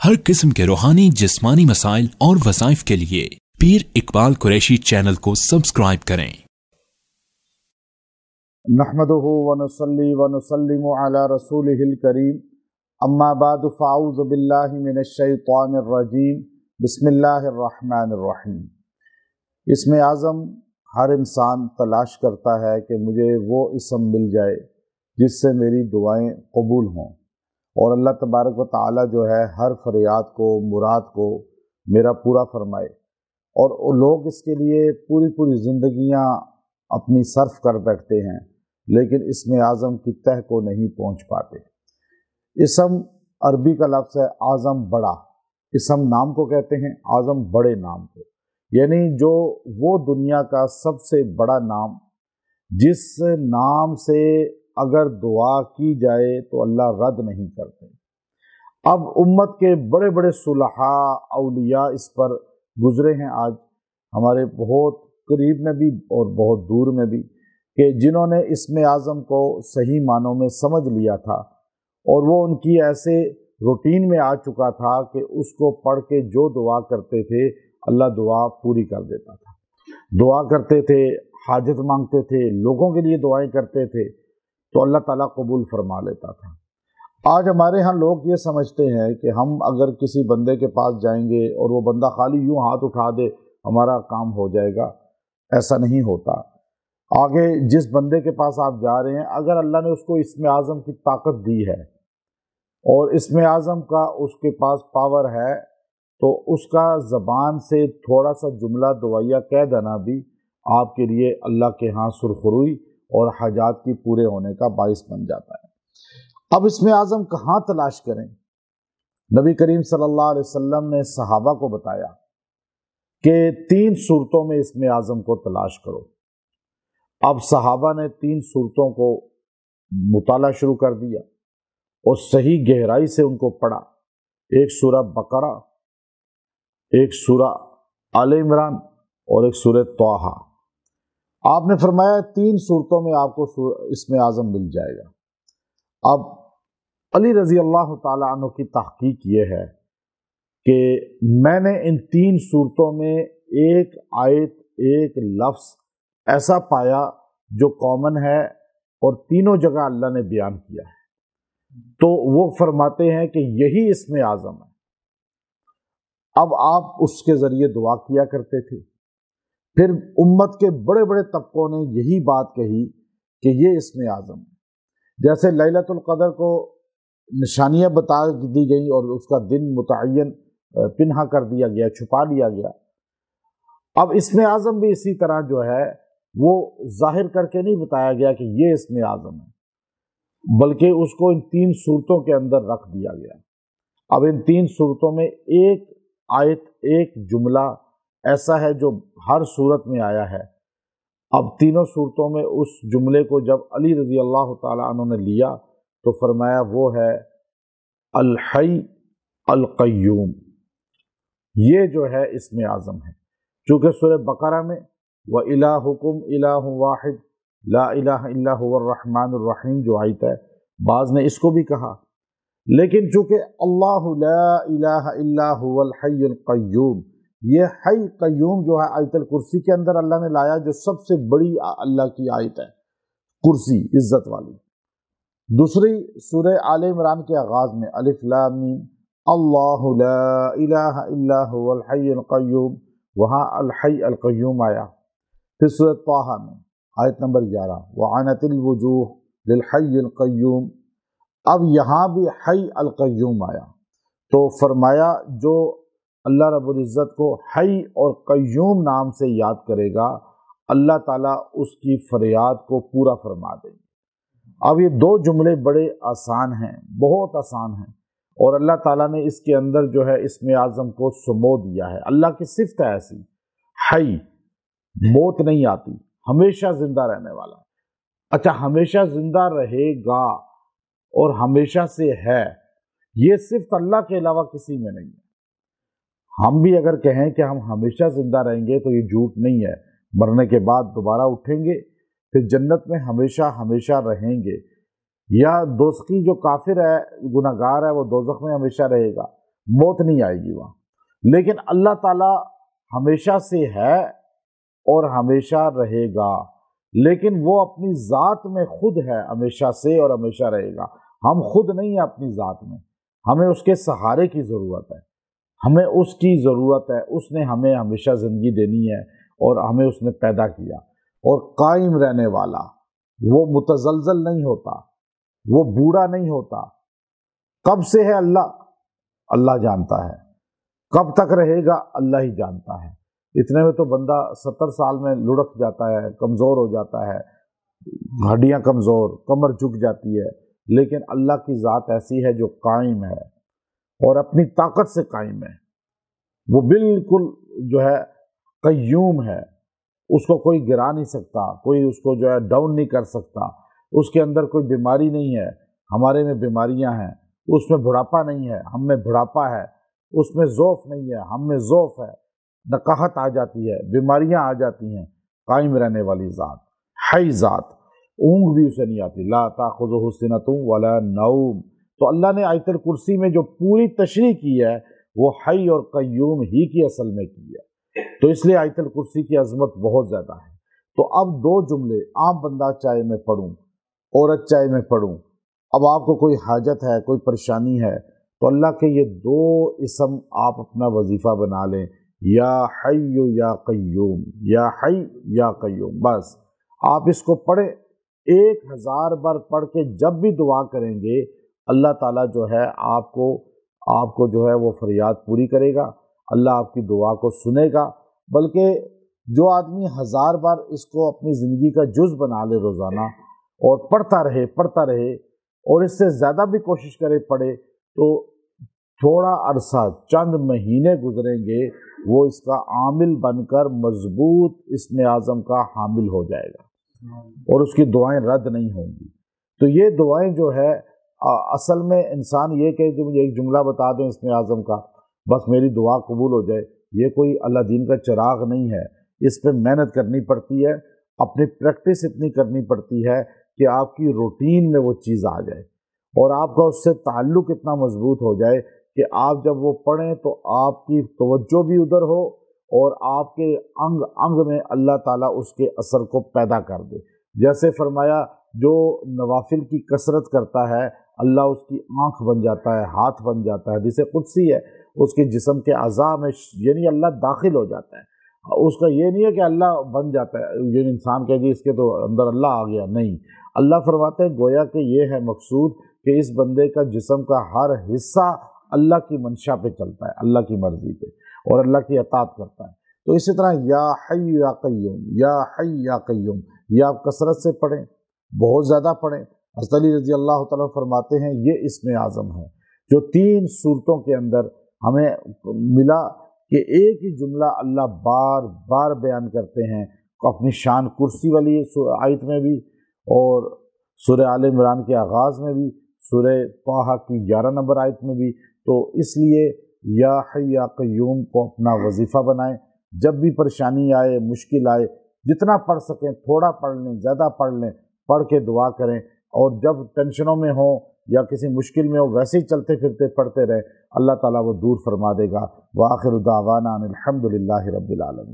हर किस्म के रूहानी जिस्मानी मसाइल और वज़ाइफ के लिए पीर इकबाल कुरैशी चैनल को सब्सक्राइब करें। नहमदुहु व नुसल्ली व नुसल्लिमु अला रसूलिहिल करीम, अम्मा बाद फ़अऊज़ु बिल्लाहि मिनश शैतानिर रजीम, बिस्मिल्लाहिर रहमानिर रहीम। इसमें आज़म हर इंसान तलाश करता है कि मुझे वो इसम मिल जाए जिससे मेरी दुआएं कबूल हों, और अल्लाह तबारक व तआला जो है हर फरियाद को, मुराद को मेरा पूरा फरमाए। और लोग इसके लिए पूरी पूरी ज़िंदगियाँ अपनी सर्फ कर बैठते हैं, लेकिन इसमें आज़म की तह को नहीं पहुँच पाते। इसम अरबी का लफ्ज़ है आज़म, बड़ा। इसम नाम को कहते हैं, आज़म बड़े नाम को, यानी जो वो दुनिया का सबसे बड़ा नाम जिस नाम से अगर दुआ की जाए तो अल्लाह रद्द नहीं करते। अब उम्मत के बड़े बड़े सुलहा औलिया इस पर गुजरे हैं, आज हमारे बहुत करीब में भी और बहुत दूर में भी, कि जिन्होंने इसमें आज़म को सही मानों में समझ लिया था, और वो उनकी ऐसे रूटीन में आ चुका था कि उसको पढ़ के जो दुआ करते थे अल्लाह दुआ पूरी कर देता था। दुआ करते थे, हाजत मांगते थे, लोगों के लिए दुआएं करते थे, तो अल्लाह ताला कबूल फरमा लेता था। आज हमारे यहाँ लोग ये समझते हैं कि हम अगर किसी बंदे के पास जाएंगे और वो बंदा खाली यूँ हाथ उठा दे हमारा काम हो जाएगा। ऐसा नहीं होता। आगे जिस बंदे के पास आप जा रहे हैं, अगर अल्लाह ने उसको इसमें आज़म की ताकत दी है और इसमें आज़म का उसके पास पावर है, तो उसका ज़बान से थोड़ा सा जुमला दुआया कह देना भी आपके लिए अल्लाह के यहाँ सुरखरुई और हाजात की पूरे होने का बाइस बन जाता है। अब इसमें आज़म कहाँ तलाश करें? नबी करीम सल्लल्लाहु अलैहि वसल्लम ने सहाबा को बताया कि 3 सूरतों में इसमें आज़म को तलाश करो। अब सहाबा ने 3 सूरतों को मुताला शुरू कर दिया और सही गहराई से उनको पढ़ा। एक सूरह बकरा, एक सूरह आले इमरान और एक सूरह तौहा। आपने फरमाया 3 सूरतों में आपको इसमें आज़म मिल जाएगा। अब अली रज़ी अल्लाह ताला अन्हु की तहकीक ये है कि मैंने इन 3 सूरतों में एक आयत, एक लफ्ज़ ऐसा पाया जो कॉमन है और तीनों जगह अल्लाह ने बयान किया है, तो वो फरमाते हैं कि यही इसमें आज़म है। अब आप उसके ज़रिए दुआ किया करते थे। फिर उम्मत के बड़े बड़े तबकों ने यही बात कही कि ये इसमें आज़म है। जैसे लैलतुल क़द्र को निशानियाँ बता दी गई और उसका दिन मुतअय्यन पिन्हा कर दिया गया, छुपा लिया गया। अब इसमें आज़म भी इसी तरह जो है वो जाहिर करके नहीं बताया गया कि ये इसमें आज़म है, बल्कि उसको इन 3 सूरतों के अंदर रख दिया गया। अब इन 3 सूरतों में एक आयत, एक जुमला ऐसा है जो हर सूरत में आया है। अब तीनों सूरतों में उस जुमले को जब अली रज़ी अल्लाह ताला अन्हु ने लिया तो फरमाया वो है अल हई अल क़य्यूम। ये जो है इसमें आज़म है। चूँकि सूरह बकरा में व इलाहुकुम इलाहुन वाहिद ला इलाहा इल्ला हुवर रहमानुर रहीम जो आयत है, बाज़ ने इसको भी कहा, लेकिन चूँकि अल्लाहु ला इलाहा इल्ला हुवल हय्युल क़य्यूम, ये हई क़य्यूम जो है आयतुल कुर्सी के अंदर अल्लाह ने लाया, जो सबसे बड़ी अल्लाह की आयत है, कुर्सी इज्जत वाली। दूसरी सूरह आले इमरान के आगाज़ में अलिफ लाम मीम अल्लाहु ला इलाहा इल्ला हुवल हय्युल क़य्यूम, वहाँ अल हय्य अल क़य्यूम आया। फिर सूरह तौहा में आयत नंबर 11 वअनतिल वुजूह लिल हय्यिल क़य्यूम, अब यहाँ भी हय्य अल क़य्यूम आया। तो फरमाया जो अल्लाह रब्बुल इज़्ज़त को हय्य और क़य्यूम नाम से याद करेगा, अल्लाह ताला उसकी फरियाद को पूरा फरमा देंगे। अब ये 2 जुमले बड़े आसान हैं, बहुत आसान हैं, और अल्लाह ताला ने इसके अंदर जो है इसमें आज़म को समो दिया है। अल्लाह की सिफ़त है ऐसी, हय्य, मौत नहीं आती, हमेशा जिंदा रहने वाला। अच्छा, हमेशा जिंदा रहेगा और हमेशा से है, ये सिर्फ अल्लाह के अलावा किसी में नहीं है। हम भी अगर कहें कि हम हमेशा जिंदा रहेंगे तो ये झूठ नहीं है। मरने के बाद दोबारा उठेंगे, फिर जन्नत में हमेशा हमेशा रहेंगे, या दोज़खी जो काफिर है, गुनहगार है, वो दोज़ख में हमेशा रहेगा। موت نہیں آئے گی وہاں. لیکن اللہ تعالیٰ ہمیشہ سے ہے اور ہمیشہ رہے گا، لیکن وہ اپنی ذات میں خود ہے ہمیشہ سے اور ہمیشہ رہے گا. ہم خود نہیں ہیں اپنی ذات میں، ہمیں اس کے سہارے کی ضرورت ہے، ہمیں اس کی ضرورت ہے. اس نے ہمیں ہمیشہ زندگی دینی ہے اور ہمیں اس نے پیدا کیا. اور قائم رہنے والا، وہ متزلزل نہیں ہوتا، وہ بوڑھا نہیں ہوتا. کب سے ہے اللہ جانتا ہے، کب تک رہے گا اللہ ہی جانتا ہے. اتنے میں تو بندہ 70 سال میں لڑک جاتا ہے، کمزور ہو جاتا ہے، ہڈیاں کمزور، کمر جھک جاتی ہے. لیکن اللہ کی ذات ایسی ہے جو قائم ہے اور اپنی طاقت سے قائم ہے. وہ بالکل جو ہے قیوم ہے، اس کو کوئی گرا نہیں سکتا، کوئی اس کو جو ہے ڈاؤن نہیں کر سکتا. اس کے اندر کوئی بیماری نہیں ہے، ہمارے میں بیماریاں ہیں. اس میں بڑھاپا نہیں ہے، ہم میں بڑھاپا ہے. اس میں ضعف نہیں ہے، ہم میں ضعف ہے. نقاہت آ جاتی ہے، بیماریاں آ جاتی ہیں. قائم رہنے والی ذات، حی ذات، اونگ بھی اسے نہیں آتی. لا تاخذہ سنۃ ولا نوم. تو اللہ نے آیت الکرسی میں جو پوری تشریح کی ہے وہ حی اور قیوم ہی کی اصل میں کی ہے. تو اس لیے آیت الکرسی کی عظمت بہت زیادہ ہے. تو اب دو جملے عام بندہ چاہے میں پڑھوں، عورت چاہے میں پڑھوں، اب آپ کو کوئی حاجت ہے، کوئی پریشانی ہے، تو اللہ کے یہ دو اسم آپ اپنا وظیفہ بنا لیں، یا حی یا قیوم، یا حی یا قیوم. بس آپ اس کو پڑھیں، 1000 بار پڑھ کے جب بھی دعا کریں گے اللہ تعالیٰ جو ہے آپ کو جو ہے وہ فریاد پوری کرے گا. اللہ آپ کی دعا کو سنے گا. بلکہ جو آدمی 1000 بار اس کو اپنی زندگی کا جز بنا لے روزانہ اور پڑھتا رہے اور اس سے زیادہ بھی کوشش کرے پڑھے، تو تھوڑا عرصہ چند مہینے گزریں گے وہ اس کا عامل بن کر مضبوط اسم اعظم کا حامل ہو جائے گا اور اس کی دعائیں رد نہیں ہوں گی. تو یہ دعائیں جو ہے اصل میں انسان یہ کہ مجھے ایک جملہ بتا دیں اسم اعظم کا، بس میری دعا قبول ہو جائے، یہ کوئی اللہ دین کا چراغ نہیں ہے. اس پہ محنت کرنی پڑتی ہے، اپنی پریکٹس اتنی کرنی پڑتی ہے کہ آپ کی روٹین میں وہ چیز آ جائے اور آپ کا اس سے تعلق اتنا مضبوط ہو جائے کہ آپ جب وہ پڑھیں تو آپ کی توجہ بھی ادھر ہو اور آپ کے انگ انگ میں اللہ تعالیٰ اس کے اثر کو پیدا کر دے. جیسے فرمایا جو نوافل کی کثرت کرتا ہے اللہ اس کی آنکھ بن جاتا ہے، ہاتھ بن جاتا ہے. حدیث قدسی ہے، اس کے جسم کے اعضاء میں یعنی اللہ داخل ہو جاتا ہے. اس کا یہ نہیں ہے کہ اللہ بن جاتا ہے، یہ انسان کہ جی اس کے تو اندر اللہ آ گیا، نہیں. اللہ فرماتے ہیں گویا کہ یہ ہے مقصود کہ اس بندے کا جسم کا ہر حصہ اللہ کی منشا پہ چلتا ہے، اللہ کی مرضی پہ، اور اللہ کی اطاعت کرتا ہے. تو اسی طرح یا حی یا قیوم، یا حی یا قیوم، یہ آپ کثرت سے پڑھیں، بہت زیادہ پڑھیں. حضرت علی رضی اللہ تعالیٰ فرماتے ہیں یہ اسم اعظم ہے جو 3 صورتوں کے اندر ہمیں ملا کہ ایک ہی جملہ اللہ بار بار بیان کرتے ہیں اپنی شان کرسی والی آیت میں بھی اور سورہ آل عمران کے آغاز میں بھی، سورہ طٰہٰ کی 11 نمبر آیت میں بھی. تو اس لیے یا حی یا قیوم کو اپنا وظیفہ بنائیں. جب بھی پریشانی آئے، مشکل آئے، جتنا پڑھ سکیں تھوڑا پڑھ لیں، زیادہ پڑھ لیں، پڑھ کے دعا کریں. اور جب ٹینشنوں میں ہوں یا کسی مشکل میں ہو ویسے ہی چلتے پھرتے پڑھتے رہیں، اللہ تعالیٰ وہ دور فرما دے گا. وآخر دعوانا ان الحمد للہ رب العالمین.